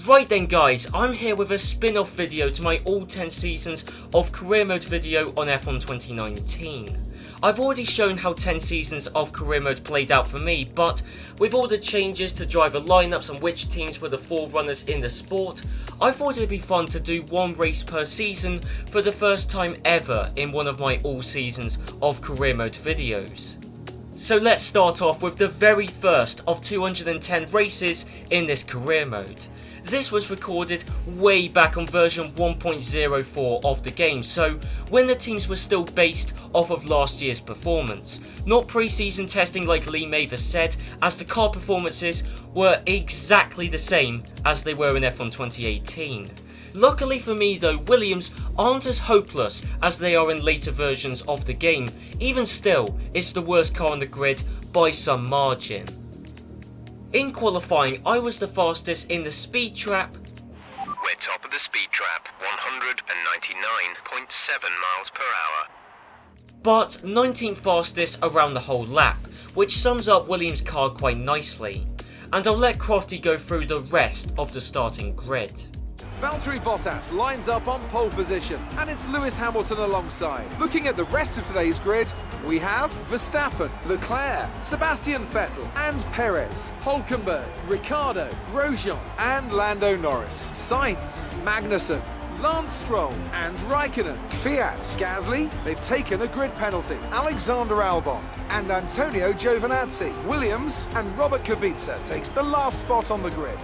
Right then guys, I'm here with a spin-off video to my all 10 seasons of career mode video on F1 2019. I've already shown how 10 seasons of career mode played out for me, but with all the changes to driver lineups and which teams were the forerunners in the sport, I thought it'd be fun to do one race per season for the first time ever in one of my all seasons of career mode videos. So let's start off with the very first of 210 races in this career mode. This was recorded way back on version 1.04 of the game, so when the teams were still based off of last year's performance, not pre-season testing like Lee Mavis said, as the car performances were exactly the same as they were in F1 2018. Luckily for me though, Williams aren't as hopeless as they are in later versions of the game. Even still, it's the worst car on the grid by some margin. In qualifying, I was the fastest in the speed trap. We're top of the speed trap, 199.7 miles per hour. But 19th fastest around the whole lap, which sums up Williams' car quite nicely. And I'll let Crofty go through the rest of the starting grid. Valtteri Bottas lines up on pole position, and it's Lewis Hamilton alongside. Looking at the rest of today's grid, we have Verstappen, Leclerc, Sebastian Vettel and Perez, Hülkenberg, Ricciardo, Grosjean and Lando Norris, Sainz, Magnussen, Lance Stroll and Raikkonen, Fiat, Gasly, they've taken a grid penalty, Alexander Albon and Antonio Giovinazzi, Williams and Robert Kubica takes the last spot on the grid.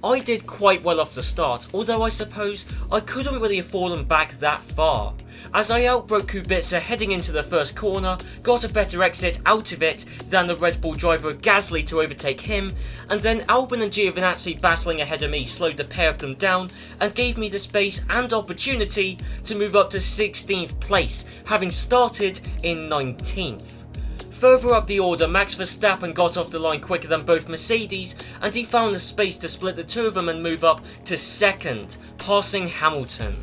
I did quite well off the start, although I suppose I couldn't really have fallen back that far, as I outbroke Kubica heading into the first corner, got a better exit out of it than the Red Bull driver of Gasly to overtake him, and then Albon and Giovinazzi battling ahead of me slowed the pair of them down and gave me the space and opportunity to move up to 16th place, having started in 19th. Further up the order, Max Verstappen got off the line quicker than both Mercedes, and he found the space to split the two of them and move up to second, passing Hamilton.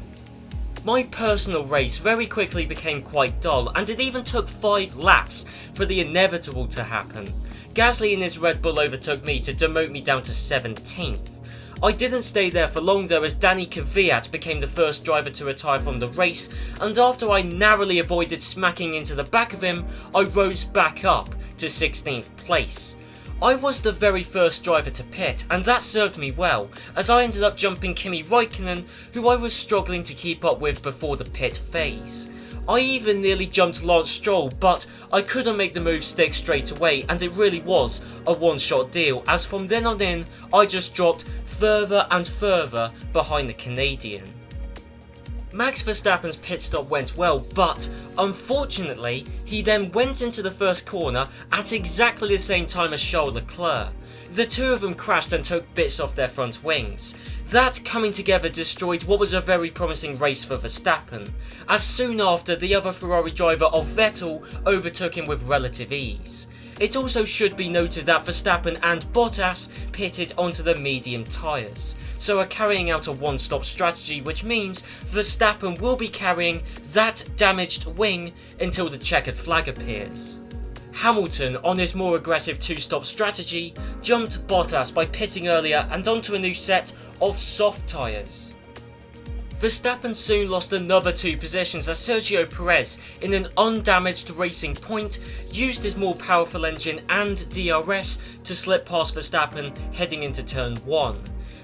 My personal race very quickly became quite dull, and it even took 5 laps for the inevitable to happen. Gasly in his Red Bull overtook me to demote me down to 17th. I didn't stay there for long though, as Danny Kvyat became the first driver to retire from the race, and after I narrowly avoided smacking into the back of him, I rose back up to 16th place. I was the very first driver to pit, and that served me well, as I ended up jumping Kimi Raikkonen, who I was struggling to keep up with before the pit phase. I even nearly jumped Lance Stroll, but I couldn't make the move stick straight away, and it really was a one-shot deal, as from then on in, I just dropped further and further behind the Canadian. Max Verstappen's pit stop went well, but unfortunately he then went into the first corner at exactly the same time as Charles Leclerc. The two of them crashed and took bits off their front wings. That coming together destroyed what was a very promising race for Verstappen, as soon after the other Ferrari driver of Vettel overtook him with relative ease. It also should be noted that Verstappen and Bottas pitted onto the medium tyres, so are carrying out a one-stop strategy, which means Verstappen will be carrying that damaged wing until the checkered flag appears. Hamilton, on his more aggressive two-stop strategy, jumped Bottas by pitting earlier and onto a new set of soft tyres. Verstappen soon lost another 2 positions as Sergio Perez, in an undamaged Racing Point, used his more powerful engine and DRS to slip past Verstappen heading into turn 1.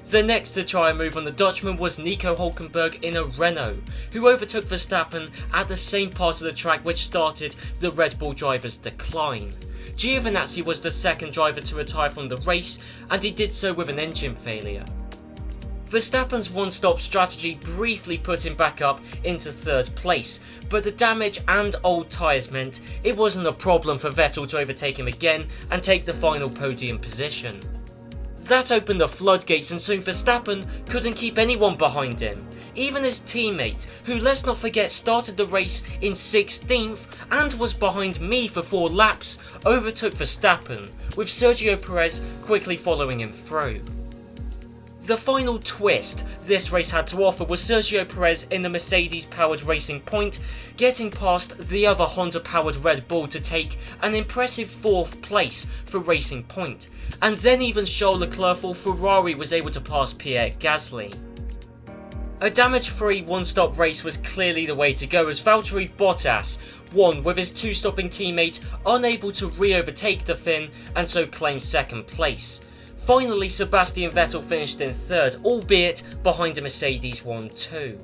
The next to try and move on the Dutchman was Nico Hülkenberg in a Renault, who overtook Verstappen at the same part of the track which started the Red Bull driver's decline. Giovinazzi was the second driver to retire from the race, and he did so with an engine failure. Verstappen's one-stop strategy briefly put him back up into 3rd place, but the damage and old tyres meant it wasn't a problem for Vettel to overtake him again and take the final podium position. That opened the floodgates, and soon Verstappen couldn't keep anyone behind him. Even his teammate, who let's not forget started the race in 16th and was behind me for 4 laps, overtook Verstappen, with Sergio Perez quickly following him through. The final twist this race had to offer was Sergio Perez in the Mercedes-powered Racing Point, getting past the other Honda-powered Red Bull to take an impressive 4th place for Racing Point, and then even Charles Leclerc for Ferrari was able to pass Pierre Gasly. A damage-free one-stop race was clearly the way to go as Valtteri Bottas won with his 2-stopping teammate unable to re-overtake the Finn and so claim 2nd place. Finally, Sebastian Vettel finished in 3rd, albeit behind a Mercedes 1-2.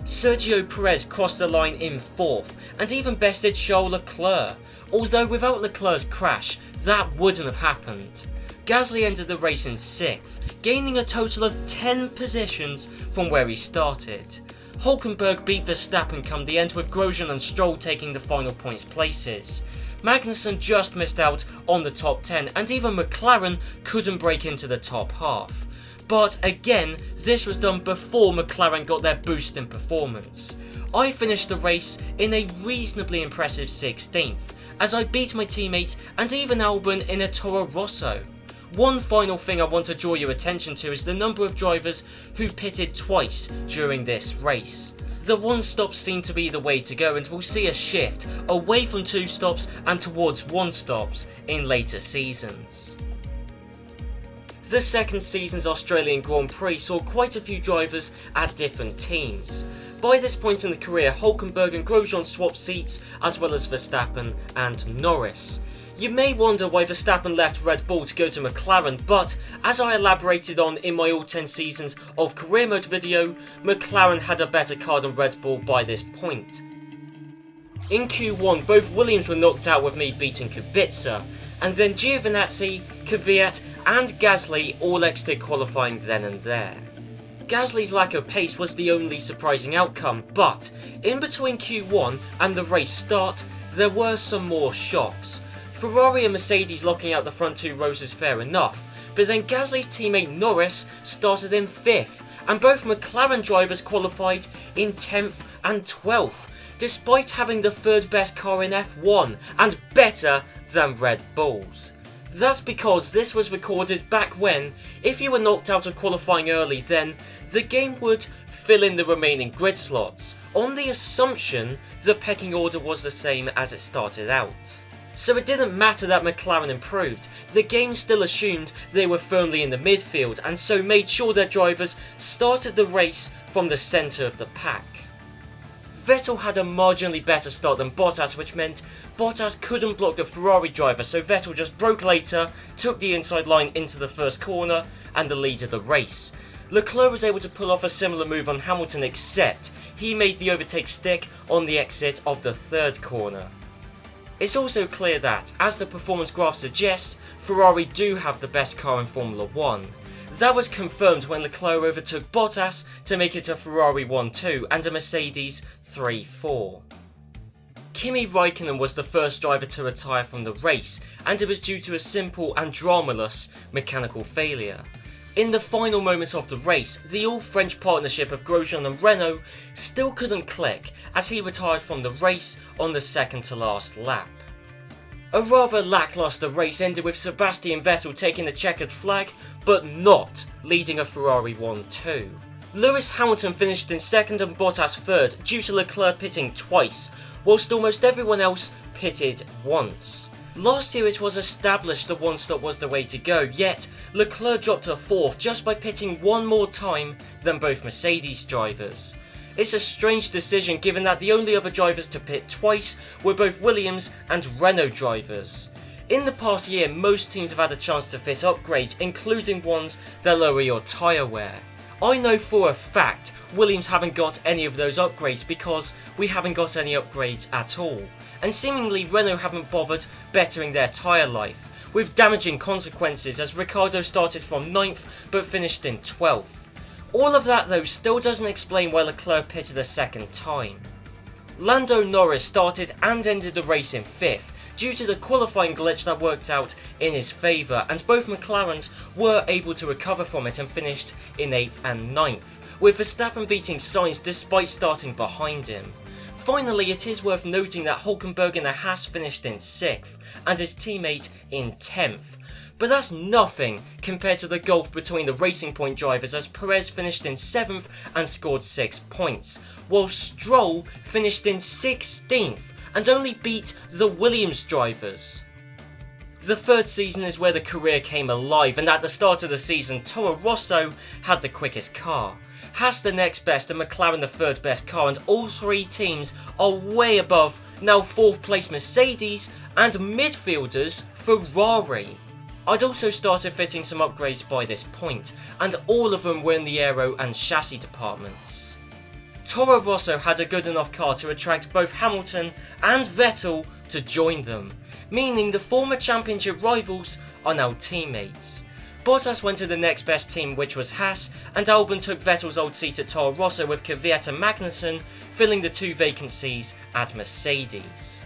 Sergio Perez crossed the line in 4th and even bested Charles Leclerc, although without Leclerc's crash that wouldn't have happened. Gasly ended the race in 6th, gaining a total of 10 positions from where he started. Hülkenberg beat Verstappen come the end with Grosjean and Stroll taking the final points places. Magnussen just missed out on the top 10 and even McLaren couldn't break into the top half. But again, this was done before McLaren got their boost in performance. I finished the race in a reasonably impressive 16th, as I beat my teammate and even Albon in a Toro Rosso. One final thing I want to draw your attention to is the number of drivers who pitted twice during this race. The one-stops seem to be the way to go, and we'll see a shift away from 2-stops and towards one-stops in later seasons. The second season's Australian Grand Prix saw quite a few drivers at different teams. By this point in the career, Hülkenberg and Grosjean swapped seats, as well as Verstappen and Norris. You may wonder why Verstappen left Red Bull to go to McLaren, but as I elaborated on in my all 10 seasons of career mode video, McLaren had a better car than Red Bull by this point. In Q1, both Williams were knocked out with me beating Kubica, and then Giovinazzi, Kvyat and Gasly all exited qualifying then and there. Gasly's lack of pace was the only surprising outcome, but in between Q1 and the race start, there were some more shocks. Ferrari and Mercedes locking out the front 2 rows is fair enough, but then Gasly's teammate Norris started in 5th, and both McLaren drivers qualified in 10th and 12th, despite having the 3rd best car in F1 and better than Red Bull's. That's because this was recorded back when, if you were knocked out of qualifying early, then the game would fill in the remaining grid slots, on the assumption the pecking order was the same as it started out. So it didn't matter that McLaren improved, the game still assumed they were firmly in the midfield and so made sure their drivers started the race from the centre of the pack. Vettel had a marginally better start than Bottas, which meant Bottas couldn't block the Ferrari driver, so Vettel just broke later, took the inside line into the first corner and the lead of the race. Leclerc was able to pull off a similar move on Hamilton, except he made the overtake stick on the exit of the 3rd corner. It's also clear that, as the performance graph suggests, Ferrari do have the best car in Formula 1. That was confirmed when Leclerc overtook Bottas to make it a Ferrari 1-2 and a Mercedes 3-4. Kimi Raikkonen was the first driver to retire from the race, and it was due to a simple and dramaless mechanical failure. In the final moments of the race, the all-French partnership of Grosjean and Renault still couldn't click as he retired from the race on the second to last lap. A rather lacklustre race ended with Sebastian Vettel taking the checkered flag, but not leading a Ferrari 1-2. Lewis Hamilton finished in 2nd and Bottas 3rd due to Leclerc pitting twice, whilst almost everyone else pitted once. Last year it was established the one-stop was the way to go, yet Leclerc dropped to 4th just by pitting one more time than both Mercedes drivers. It's a strange decision given that the only other drivers to pit twice were both Williams and Renault drivers. In the past year, most teams have had a chance to fit upgrades, including ones that lower your tyre wear. I know for a fact Williams haven't got any of those upgrades because we haven't got any upgrades at all. And seemingly Renault haven't bothered bettering their tyre life, with damaging consequences as Ricciardo started from 9th but finished in 12th. All of that though still doesn't explain why Leclerc pitted a second time. Lando Norris started and ended the race in 5th due to the qualifying glitch that worked out in his favour, and both McLarens were able to recover from it and finished in 8th and 9th, with Verstappen beating Sainz despite starting behind him. Finally, it is worth noting that Hülkenberg in the Haas finished in 6th and his teammate in 10th. but that's nothing compared to the gulf between the Racing Point drivers, as Perez finished in 7th and scored 6 points, while Stroll finished in 16th and only beat the Williams drivers. The third season is where the career came alive, and at the start of the season Toro Rosso had the quickest car, Haas the next best and McLaren the third best car, and all three teams are way above now 4th place Mercedes and midfielders Ferrari. I'd also started fitting some upgrades by this point, and all of them were in the aero and chassis departments. Toro Rosso had a good enough car to attract both Hamilton and Vettel to join them, meaning the former championship rivals are now teammates. Bottas went to the next best team, which was Haas, and Albon took Vettel's old seat at Toro Rosso, with Kvyat and Magnussen filling the 2 vacancies at Mercedes.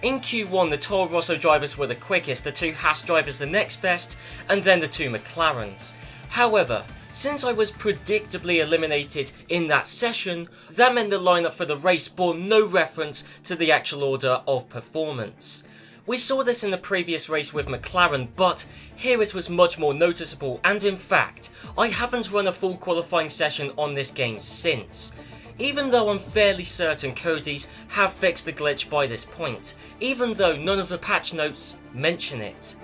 In Q1 the Toro Rosso drivers were the quickest, the 2 Haas drivers the next best, and then the 2 McLarens. However, since I was predictably eliminated in that session, that meant the lineup for the race bore no reference to the actual order of performance. We saw this in the previous race with McLaren, but here it was much more noticeable, and in fact, I haven't run a full qualifying session on this game since. Even though I'm fairly certain Cody's have fixed the glitch by this point, even though none of the patch notes mention it.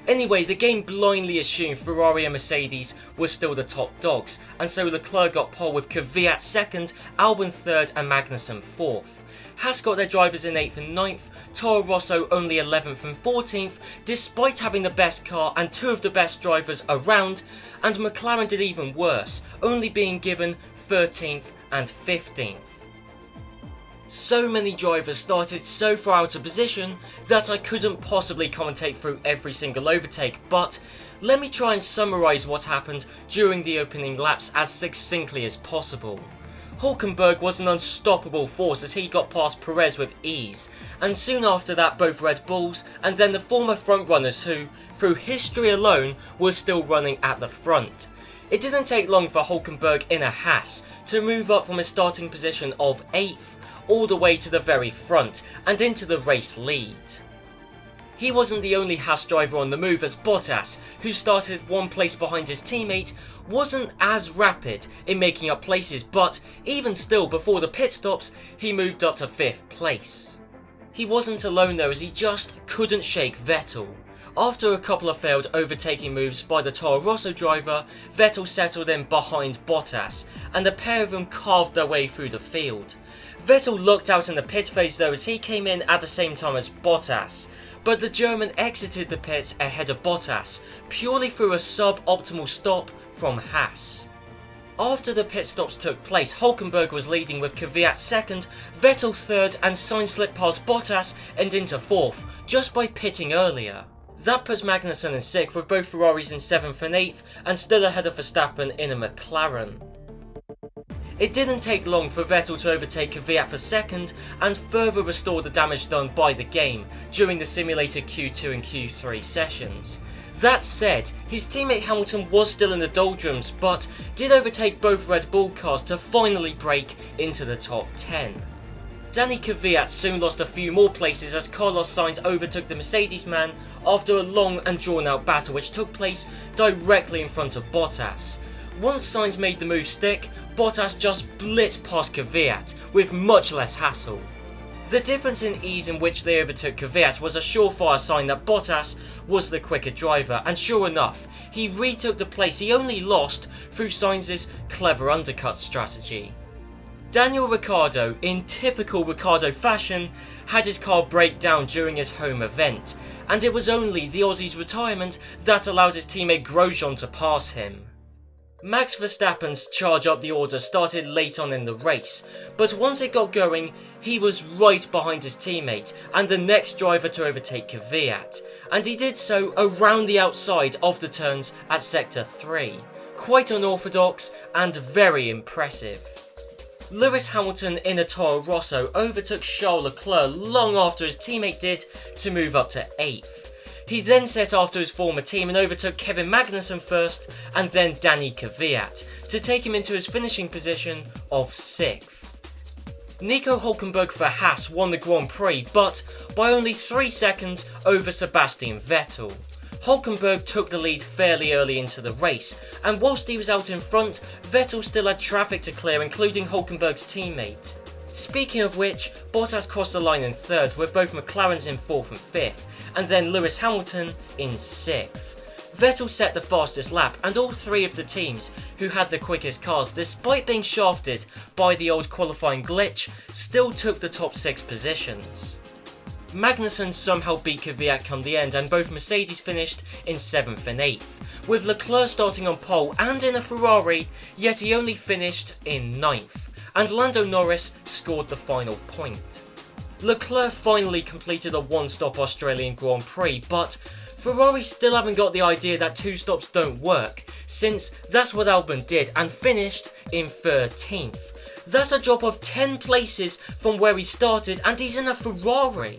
Anyway, the game blindly assumed Ferrari and Mercedes were still the top dogs, and so Leclerc got pole with Kvyat 2nd, Albon 3rd and Magnussen 4th. Haas got their drivers in 8th and 9th, Toro Rosso only 11th and 14th, despite having the best car and 2 of the best drivers around, and McLaren did even worse, only being given 13th and 15th. So many drivers started so far out of position that I couldn't possibly commentate through every single overtake, but let me try and summarise what happened during the opening laps as succinctly as possible. Hülkenberg was an unstoppable force as he got past Perez with ease, and soon after that both Red Bulls and then the former frontrunners who, through history alone, were still running at the front. It didn't take long for Hülkenberg in a Haas to move up from his starting position of 8th all the way to the very front and into the race lead. He wasn't the only Haas driver on the move, as Bottas, who started 1 place behind his teammate, wasn't as rapid in making up places, but even still, before the pit stops, he moved up to 5th place. He wasn't alone though, as he just couldn't shake Vettel. After a couple of failed overtaking moves by the Toro Rosso driver, Vettel settled in behind Bottas, and the pair of them carved their way through the field. Vettel looked out in the pit phase though, as he came in at the same time as Bottas, but the German exited the pits ahead of Bottas, purely through a sub-optimal stop from Haas. After the pit stops took place, Hülkenberg was leading with Kvyat 2nd, Vettel 3rd and Sainz slipped past Bottas and into 4th, just by pitting earlier. That puts Magnussen in 6th, with both Ferraris in 7th and 8th, and still ahead of Verstappen in a McLaren. It didn't take long for Vettel to overtake Kvyat for 2nd and further restore the damage done by the game during the simulated Q2 and Q3 sessions. That said, his teammate Hamilton was still in the doldrums, but did overtake both Red Bull cars to finally break into the top 10. Danny Kvyat soon lost a few more places as Carlos Sainz overtook the Mercedes man after a long and drawn out battle which took place directly in front of Bottas. Once Sainz made the move stick, Bottas just blitzed past Kvyat with much less hassle. The difference in ease in which they overtook Kvyat was a surefire sign that Bottas was the quicker driver, and sure enough, he retook the place he only lost through Sainz's clever undercut strategy. Daniel Ricciardo, in typical Ricciardo fashion, had his car break down during his home event, and it was only the Aussie's retirement that allowed his teammate Grosjean to pass him. Max Verstappen's charge up the order started late on in the race, but once it got going, he was right behind his teammate and the next driver to overtake Kvyat, and he did so around the outside of the turns at Sector 3. Quite unorthodox and very impressive. Lewis Hamilton in a Toro Rosso overtook Charles Leclerc long after his teammate did to move up to 8th. He then set after his former team and overtook Kevin Magnussen first and then Danny Kvyat to take him into his finishing position of 6th. Nico Hülkenberg for Haas won the Grand Prix, but by only 3 seconds over Sebastian Vettel. Hulkenberg took the lead fairly early into the race, and whilst he was out in front, Vettel still had traffic to clear, including Hulkenberg's teammate. Speaking of which, Bottas crossed the line in 3rd, with both McLarens in 4th and 5th, and then Lewis Hamilton in 6th. Vettel set the fastest lap, and all 3 of the teams who had the quickest cars, despite being shafted by the old qualifying glitch, still took the top 6 positions. Magnussen somehow beat Kvyat come the end, and both Mercedes finished in 7th and 8th, with Leclerc starting on pole and in a Ferrari, yet he only finished in 9th, and Lando Norris scored the final point. Leclerc finally completed a one-stop Australian Grand Prix, but Ferrari still haven't got the idea that 2 stops don't work, since that's what Albon did and finished in 13th. That's a drop of 10 places from where he started, and he's in a Ferrari.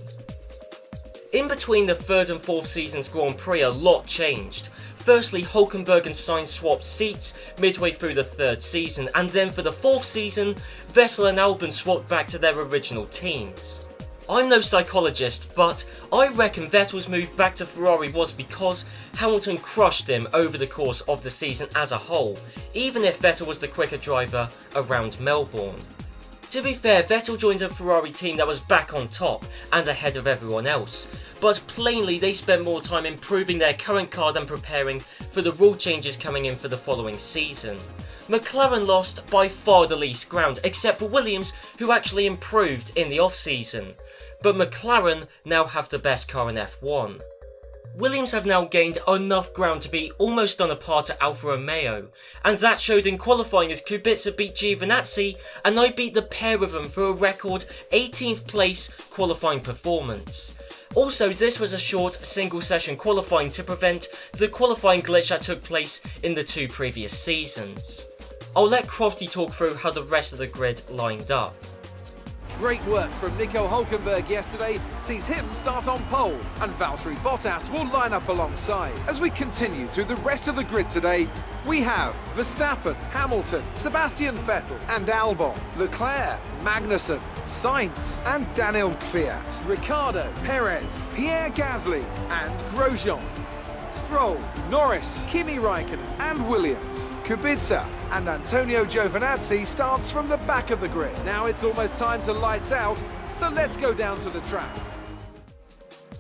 In between the 3rd and 4th season's Grand Prix, a lot changed. Firstly, Hulkenberg and Sainz swapped seats midway through the 3rd season, and then for the 4th season, Vettel and Albon swapped back to their original teams. I'm no psychologist, but I reckon Vettel's move back to Ferrari was because Hamilton crushed him over the course of the season as a whole, even if Vettel was the quicker driver around Melbourne. To be fair, Vettel joined a Ferrari team that was back on top and ahead of everyone else, but plainly they spent more time improving their current car than preparing for the rule changes coming in for the following season. McLaren lost by far the least ground, except for Williams, who actually improved in the off-season, but McLaren now have the best car in F1. Williams have now gained enough ground to be almost on a par to Alfa Romeo, and that showed in qualifying as Kubica beat Giovinazzi and I beat the pair of them for a record 18th place qualifying performance. Also, this was a short single session qualifying to prevent the qualifying glitch that took place in the 2 previous seasons. I'll let Crofty talk through how the rest of the grid lined up. Great work from Nico Hulkenberg yesterday sees him start on pole, and Valtteri Bottas will line up alongside. As we continue through the rest of the grid today, we have Verstappen, Hamilton, Sebastian Vettel and Albon, Leclerc, Magnussen, Sainz and Daniel Kvyat, Ricciardo, Perez, Pierre Gasly and Grosjean, Stroll, Norris, Kimi Raikkonen and Williams, Kubica and Antonio Giovinazzi starts from the back of the grid. Now it's almost time to lights out, so let's go down to the track.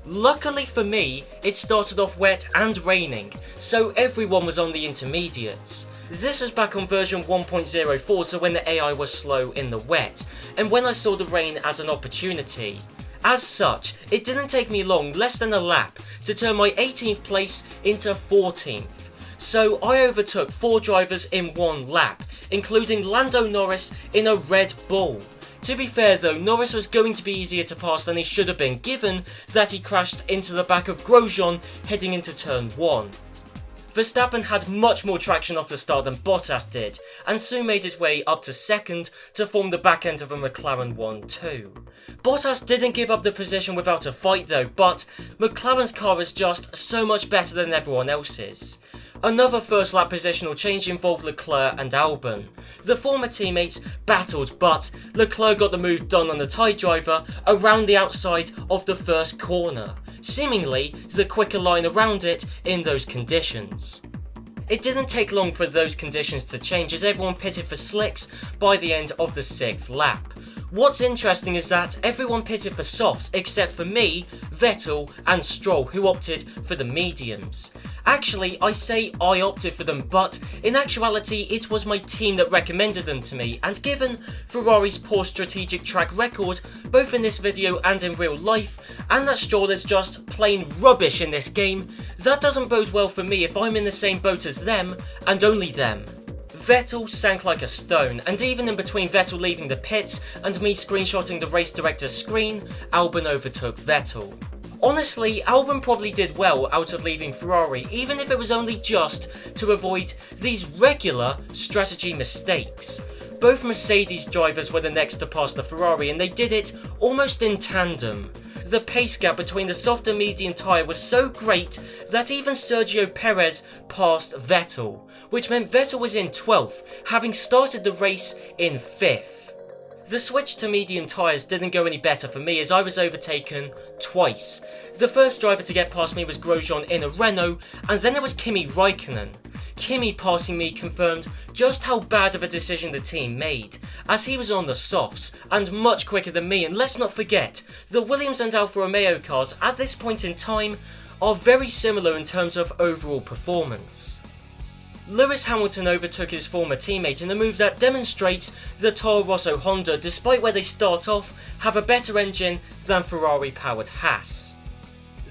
Luckily for me, it started off wet and raining, so everyone was on the intermediates. This was back on version 1.04, so when the AI was slow in the wet, and when I saw the rain as an opportunity. As such, it didn't take me long, less than a lap, to turn my 18th place into 14th. So I overtook 4 drivers in 1 lap, including Lando Norris in a Red Bull. To be fair though, Norris was going to be easier to pass than he should have been, given that he crashed into the back of Grosjean heading into turn 1. Verstappen had much more traction off the start than Bottas did, and soon made his way up to 2nd to form the back end of a McLaren 1-2. Bottas didn't give up the position without a fight though, but McLaren's car is just so much better than everyone else's. Another first lap positional change involved Leclerc and Albon. The former teammates battled, but Leclerc got the move done on the tight driver around the outside of the first corner, seemingly the quicker line around it in those conditions. It didn't take long for those conditions to change as everyone pitted for slicks by the end of the 6th lap. What's interesting is that everyone pitted for softs except for me, Vettel and Stroll, who opted for the mediums. Actually, I say I opted for them, but in actuality it was my team that recommended them to me, and given Ferrari's poor strategic track record, both in this video and in real life, and that Stroll is just plain rubbish in this game, that doesn't bode well for me if I'm in the same boat as them, and only them. Vettel sank like a stone, and even in between Vettel leaving the pits and me screenshotting the race director's screen, Albon overtook Vettel. Honestly, Albon probably did well out of leaving Ferrari, even if it was only just to avoid these regular strategy mistakes. Both Mercedes drivers were the next to pass the Ferrari, and they did it almost in tandem. The pace gap between the soft and medium tyre was so great that even Sergio Perez passed Vettel, which meant Vettel was in 12th, having started the race in 5th. The switch to medium tyres didn't go any better for me as I was overtaken twice. The first driver to get past me was Grosjean in a Renault, and then it was Kimi Raikkonen. Kimi passing me confirmed just how bad of a decision the team made, as he was on the softs and much quicker than me, and let's not forget, the Williams and Alfa Romeo cars at this point in time are very similar in terms of overall performance. Lewis Hamilton overtook his former teammate in a move that demonstrates the Toro Rosso Honda, despite where they start off, have a better engine than Ferrari-powered Haas.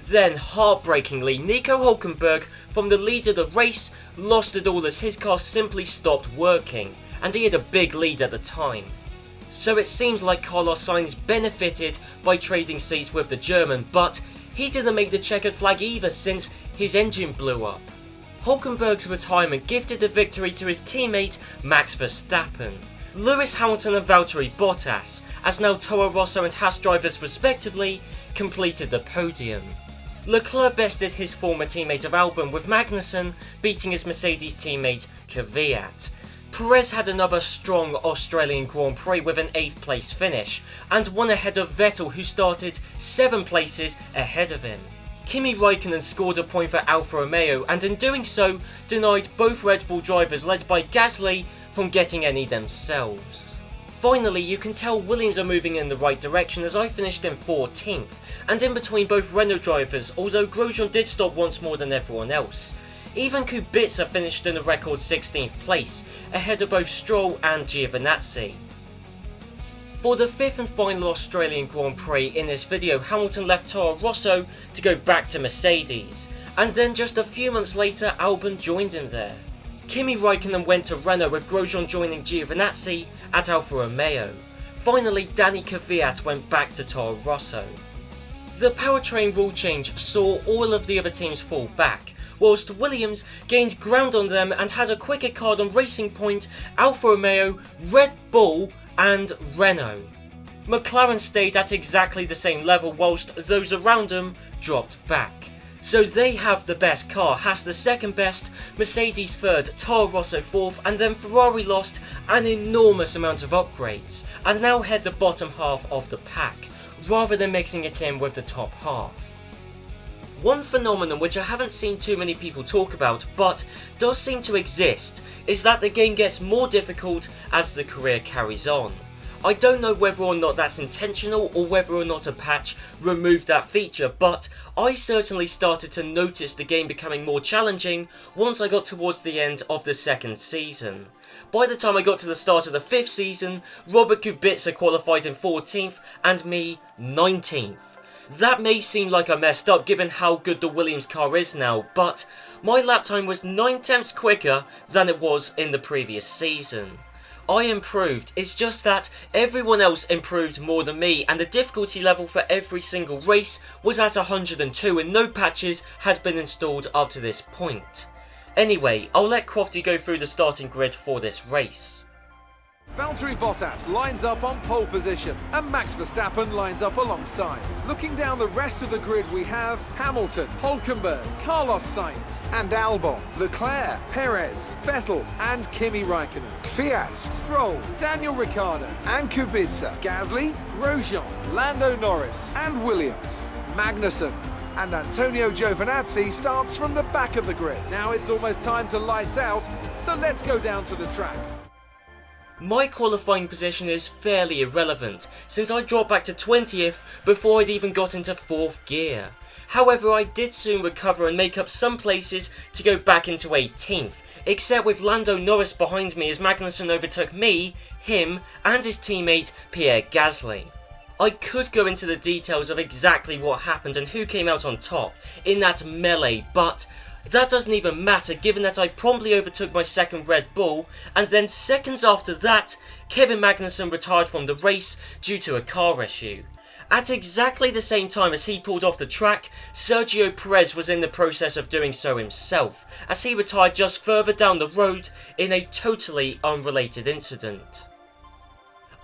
Then, heartbreakingly, Nico Hülkenberg, from the lead of the race, lost it all as his car simply stopped working, and he had a big lead at the time. So it seems like Carlos Sainz benefited by trading seats with the German, but he didn't make the checkered flag either since his engine blew up. Hülkenberg's retirement gifted the victory to his teammate Max Verstappen. Lewis Hamilton and Valtteri Bottas, as now Toro Rosso and Haas drivers respectively, completed the podium. Leclerc bested his former teammate of Albon, with Magnussen beating his Mercedes teammate Kvyat. Perez had another strong Australian Grand Prix with an 8th place finish, and won ahead of Vettel, who started 7 places ahead of him. Kimi Raikkonen scored a point for Alfa Romeo, and in doing so denied both Red Bull drivers led by Gasly from getting any themselves. Finally, you can tell Williams are moving in the right direction as I finished in 14th, and in between both Renault drivers, although Grosjean did stop once more than everyone else. Even Kubica finished in a record 16th place, ahead of both Stroll and Giovinazzi. For the 5th and final Australian Grand Prix in this video, Hamilton left Toro Rosso to go back to Mercedes, and then just a few months later Albon joined him there. Kimi Raikkonen went to Renault, with Grosjean joining Giovinazzi at Alfa Romeo. Finally, Danny Kvyat went back to Toro Rosso. The powertrain rule change saw all of the other teams fall back, whilst Williams gained ground on them and had a quicker card on Racing Point, Alfa Romeo, Red Bull and Renault. McLaren stayed at exactly the same level whilst those around them dropped back. So they have the best car, Haas the second best, Mercedes third, Toro Rosso fourth, and then Ferrari lost an enormous amount of upgrades and now head the bottom half of the pack, rather than mixing it in with the top half. One phenomenon which I haven't seen too many people talk about, but does seem to exist, is that the game gets more difficult as the career carries on. I don't know whether or not that's intentional or whether or not a patch removed that feature, but I certainly started to notice the game becoming more challenging once I got towards the end of the 2nd season. By the time I got to the start of the 5th season, Robert Kubica qualified in 14th and me 19th. That may seem like I messed up given how good the Williams car is now, but my lap time was 9 tenths quicker than it was in the previous season. I improved, it's just that everyone else improved more than me, and the difficulty level for every single race was at 102 and no patches had been installed up to this point. Anyway, I'll let Crofty go through the starting grid for this race. Valtteri Bottas lines up on pole position and Max Verstappen lines up alongside. Looking down the rest of the grid, we have Hamilton, Hülkenberg, Carlos Sainz and Albon, Leclerc, Perez, Vettel and Kimi Raikkonen, Kvyat, Stroll, Daniel Ricciardo and Kubica, Gasly, Grosjean, Lando Norris and Williams, Magnussen and Antonio Giovinazzi starts from the back of the grid. Now it's almost time to lights out, so let's go down to the track. My qualifying position is fairly irrelevant, since I dropped back to 20th before I'd even got into 4th gear. However, I did soon recover and make up some places to go back into 18th, except with Lando Norris behind me as Magnussen overtook me, him and his teammate Pierre Gasly. I could go into the details of exactly what happened and who came out on top in that melee, but that doesn't even matter given that I promptly overtook my second Red Bull, and then seconds after that, Kevin Magnussen retired from the race due to a car issue. At exactly the same time as he pulled off the track, Sergio Perez was in the process of doing so himself, as he retired just further down the road in a totally unrelated incident.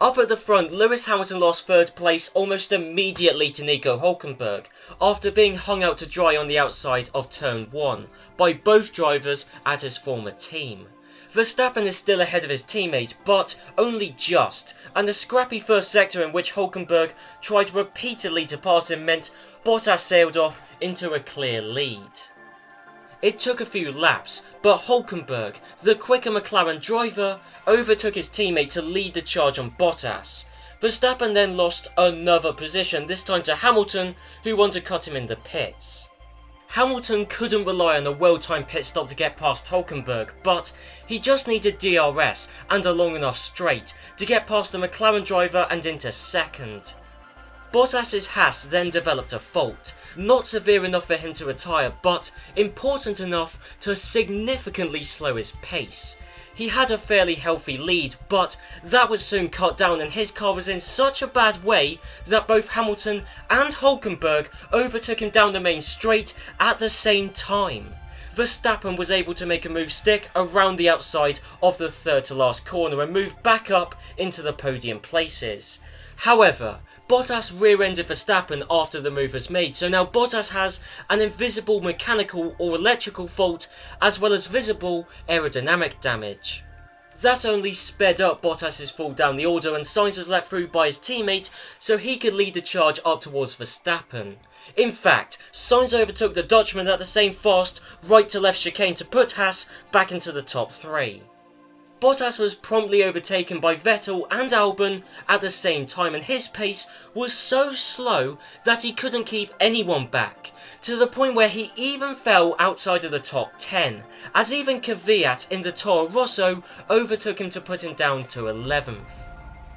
Up at the front, Lewis Hamilton lost 3rd place almost immediately to Nico Hülkenberg, after being hung out to dry on the outside of turn 1 by both drivers at his former team. Verstappen is still ahead of his teammate, but only just, and the scrappy first sector in which Hülkenberg tried repeatedly to pass him meant Bottas sailed off into a clear lead. It took a few laps, but Hülkenberg, the quicker McLaren driver, overtook his teammate to lead the charge on Bottas. Verstappen then lost another position, this time to Hamilton, who undercut him in the pits. Hamilton couldn't rely on a well-timed pit stop to get past Hülkenberg, but he just needed DRS and a long enough straight to get past the McLaren driver and into second. Bottas's Haas then developed a fault, not severe enough for him to retire, but important enough to significantly slow his pace. He had a fairly healthy lead, but that was soon cut down and his car was in such a bad way that both Hamilton and Hülkenberg overtook him down the main straight at the same time. Verstappen was able to make a move stick around the outside of the third to last corner and move back up into the podium places. However, Bottas rear-ended Verstappen after the move was made, so now Bottas has an invisible mechanical or electrical fault as well as visible aerodynamic damage. That only sped up Bottas's fall down the order and Sainz was let through by his teammate so he could lead the charge up towards Verstappen. In fact, Sainz overtook the Dutchman at the same fast right to left chicane to put Haas back into the top three. Bottas was promptly overtaken by Vettel and Albon at the same time and his pace was so slow that he couldn't keep anyone back, to the point where he even fell outside of the top 10, as even Kvyat in the Toro Rosso overtook him to put him down to 11th.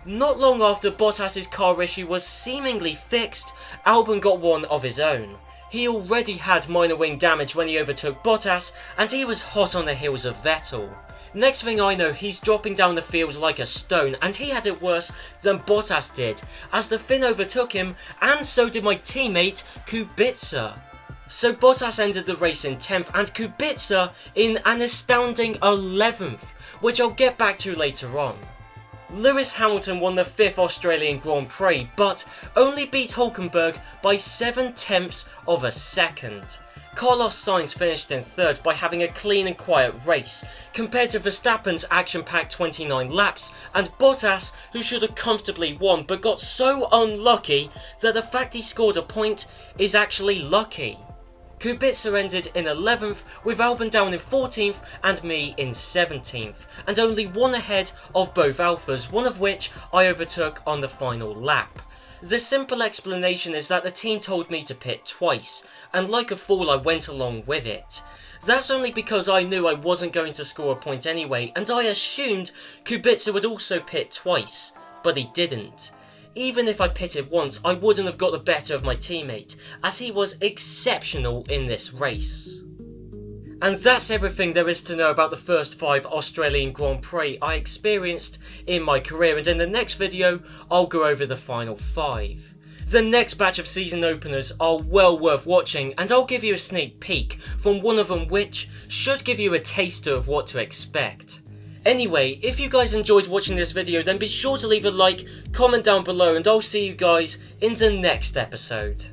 Not long after Bottas's car issue was seemingly fixed, Albon got one of his own. He already had minor wing damage when he overtook Bottas and he was hot on the heels of Vettel. Next thing I know, he's dropping down the field like a stone and he had it worse than Bottas did, as the Finn overtook him and so did my teammate Kubica. So Bottas ended the race in 10th and Kubica in an astounding 11th, which I'll get back to later on. Lewis Hamilton won the 5th Australian Grand Prix, but only beat Hülkenberg by 0.7 of a second. Carlos Sainz finished in 3rd by having a clean and quiet race, compared to Verstappen's action-packed 29 laps, and Bottas, who should have comfortably won but got so unlucky that the fact he scored a point is actually lucky. Kubica ended in 11th, with Albon down in 14th and me in 17th, and only one ahead of both Alphas, one of which I overtook on the final lap. The simple explanation is that the team told me to pit twice, and like a fool I went along with it. That's only because I knew I wasn't going to score a point anyway, and I assumed Kubica would also pit twice, but he didn't. Even if I pitted once, I wouldn't have got the better of my teammate, as he was exceptional in this race. And that's everything there is to know about the first 5 Australian Grand Prix I experienced in my career, and in the next video I'll go over the final 5. The next batch of season openers are well worth watching, and I'll give you a sneak peek from one of them which should give you a taster of what to expect. Anyway, if you guys enjoyed watching this video then be sure to leave a like, comment down below, and I'll see you guys in the next episode.